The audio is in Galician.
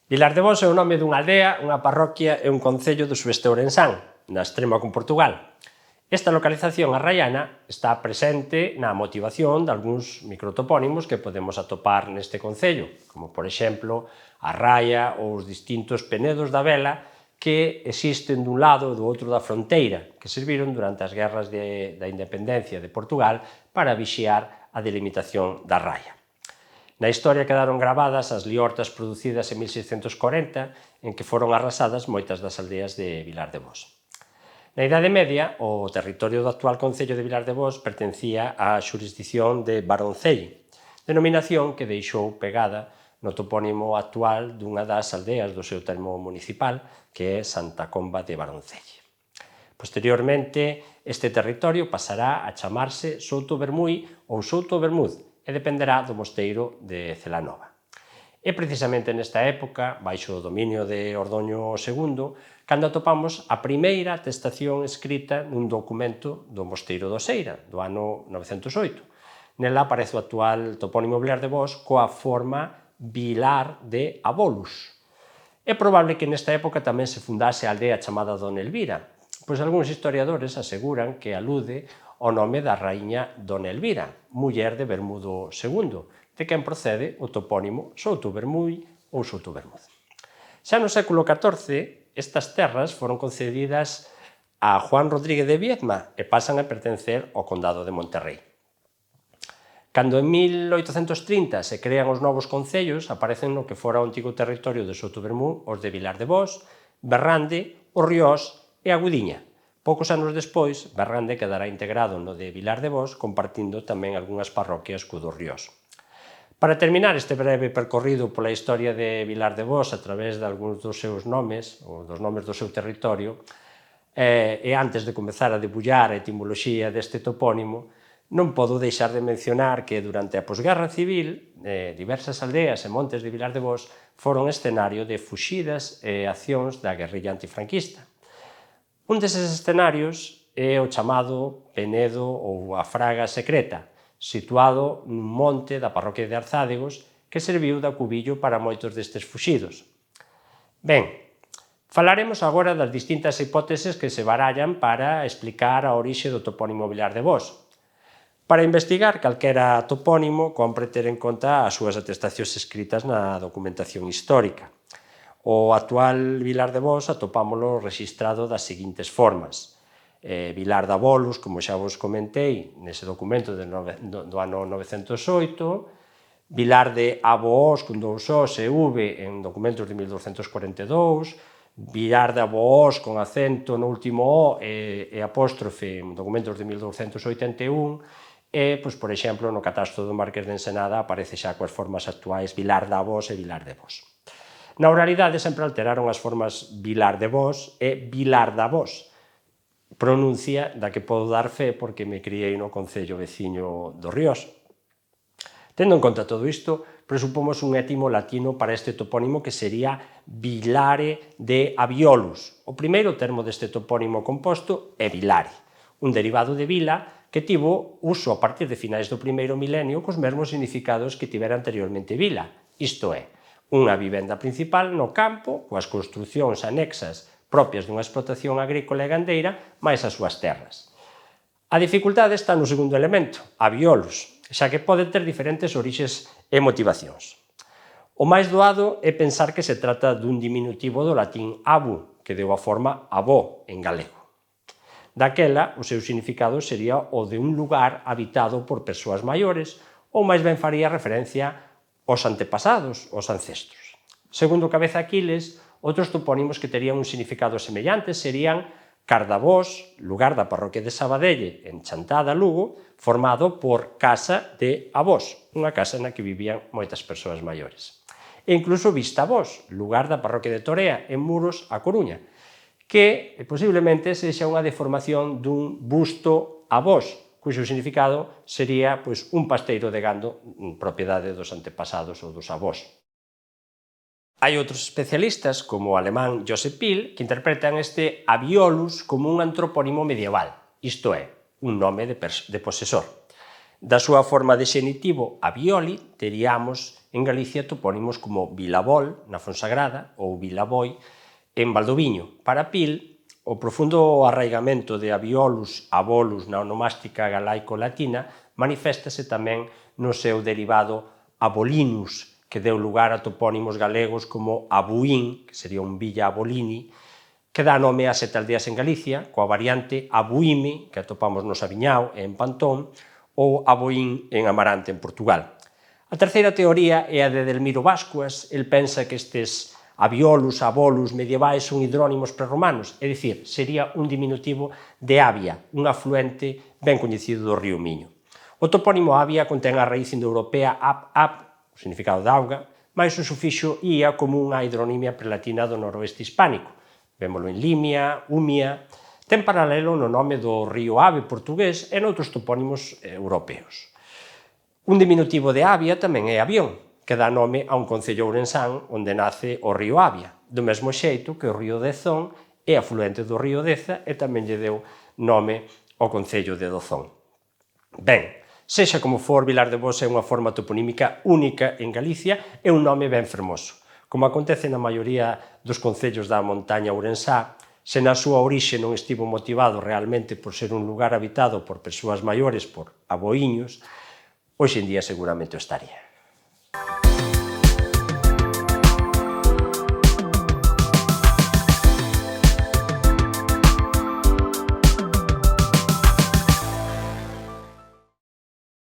Vilar de Vos é o nome dunha aldea, unha parroquia e un concello do sueste ourensán, na extrema con Portugal. Esta localización arraiana está presente na motivación de algúns microtopónimos que podemos atopar neste concello, como por exemplo a raia ou os distintos penedos da vela que existen dun lado e do outro da fronteira, que serviron durante as guerras da independencia de Portugal para vixiar a delimitación da raia. Na historia quedaron gravadas as liortas producidas en 1640, en que foron arrasadas moitas das aldeas de Vilar de Vos. Na Idade Media, o territorio do actual concello de Vilar de Vos pertencía á xurisdición de Baroncelli, denominación que deixou pegada no topónimo actual dunha das aldeas do seu termo municipal, que é Santa Comba de Baroncelli. Posteriormente, este territorio pasará a chamarse Souto Bermúi ou Souto Bermúdez, e dependerá do mosteiro de Celanova. É precisamente nesta época, baixo o dominio de Ordoño II, cando atopamos a primeira atestación escrita nun documento do mosteiro do Seira, do ano 908. Nela aparece o actual topónimo Vilar de Vos coa forma Vilar de Abolus. É probable que nesta época tamén se fundase a aldea chamada Dona Elvira, pois algúns historiadores aseguran que alude ao nome da raíña Dona Elvira, muller de Bermudo II, de quen procede o topónimo Souto Bermúi ou Souto Bermúdez. Xa no século XIV, estas terras foron concedidas a Juan Rodríguez de Viedma e pasan a pertencer ao condado de Monterrey. Cando en 1830 se crean os novos concellos, aparecen no que fora o antigo territorio de Souto Bermú os de Vilar de Vos, Berrande, O Riós e a Gudiña. Poucos anos despois, Berrande quedará integrado no de Vilar de Vos, compartindo tamén algunhas parroquias co do Riós. Para terminar este breve percorrido pola historia de Vilar de Vos a través de algúns dos seus nomes, ou dos nomes do seu territorio, e antes de comezar a debullar a etimoloxía deste topónimo, non podo deixar de mencionar que durante a posguerra civil, diversas aldeas e montes de Vilar de Vos foron escenario de fuxidas e accións da guerrilla antifranquista. Un deses escenarios é o chamado Penedo ou a Fraga Secreta, situado nun monte da parroquia de Arzádegos que serviu de acubillo para moitos destes fuxidos. Ben, falaremos agora das distintas hipóteses que se barallan para explicar a orixe do topónimo Vilar de Vos. Para investigar calquera topónimo, compre ter en conta as súas atestacións escritas na documentación histórica. O actual Vilar de Vos atopámolo rexistrado das seguintes formas. Vilar de Abolus, como xa vos comentei, nese documento do ano 908, Vilar de Aboós, con dous Os e V, en documentos de 1242, Vilar de Aboós, con acento no último O e apóstrofe, en documentos de 1281, e, por exemplo, no catastro do Marqués de Ensenada aparece xa coas formas actuais Vilar de Abós e Vilar de Vos. Na oralidade sempre alteraron as formas Vilar de Vos e Vilar de Abós, pronuncia da que podo dar fe porque me criei no concello veciño do Riós. Tendo en conta todo isto, presupomos un étimo latino para este topónimo que sería Vilare de Abiolus. O primeiro termo deste topónimo composto é Vilare, un derivado de vila que tivo uso a partir de finais do primeiro milenio cos mesmos significados que tivera anteriormente vila, isto é, unha vivenda principal no campo, coas construcións anexas propias dunha explotación agrícola e gandeira, máis as súas terras. A dificultade está no segundo elemento, abiolus, xa que pode ter diferentes orixes e motivacións. O máis doado é pensar que se trata dun diminutivo do latín abu, que deu a forma avó en galego. Daquela, o seu significado sería o de un lugar habitado por persoas maiores, ou máis ben faría referencia aos antepasados, aos ancestros. Segundo Cabeza Aquiles, outros topónimos que terían un significado semellante serían Cardavós, lugar da parroquia de Sabadelle, en Chantada, Lugo, formado por Casa de Avós, unha casa na que vivían moitas persoas maiores. E incluso Vistavós, lugar da parroquia de Torea, en Muros, a Coruña, que posiblemente sexa unha deformación dun busto avós, cuxo significado sería un pasteiro de gando, propiedade dos antepasados ou dos avós. Hai outros especialistas, como o alemán Joseph Pil, que interpretan este abiolus como un antropónimo medieval, isto é, un nome de posesor. Da súa forma de xenitivo, Abioli, teríamos en Galicia topónimos como Vilabol, na Fonsagrada, ou Vilaboi, en Valdoviño. Para Pil, o profundo arraigamento de Abiolus a Bolus na onomástica galaico-latina maniféstase tamén no seu derivado Abolinus, que deu lugar a topónimos galegos como Abuín, que sería un Villa Abolini, que dá nome a 7 aldeas en Galicia, coa variante Abuime, que atopamos no Sabiñao e en Pantón, ou Aboín en Amarante, en Portugal. A terceira teoría é a de Delmiro Bascuas. El pensa que estes Abiolus, Abolus medievais son hidrónimos prerromanos, é dicir, sería un diminutivo de Avia, un afluente ben coñecido do río Miño. O topónimo Avia contén a raíz indoeuropea ap, o significado de auga, máis o sufixo ia como unha hidronimia prelatina do noroeste hispánico. Vémolo en Limia, Umia. Ten paralelo no nome do río Ave portugués e noutros topónimos europeos. Un diminutivo de Avia tamén é Avión, que dá nome a un concello ourensán onde nace o río Avia, do mesmo xeito que o río Dezón é afluente do río Deza e tamén lle deu nome ao concello de Dozón. Ben, sexa como for, Vilar de Bos é unha forma toponímica única en Galicia e un nome ben fermoso. Como acontece na maioría dos concellos da montaña ourensá, se na súa orixe non estivo motivado realmente por ser un lugar habitado por persoas maiores, por aboíños, hoxe en día seguramente o estaría.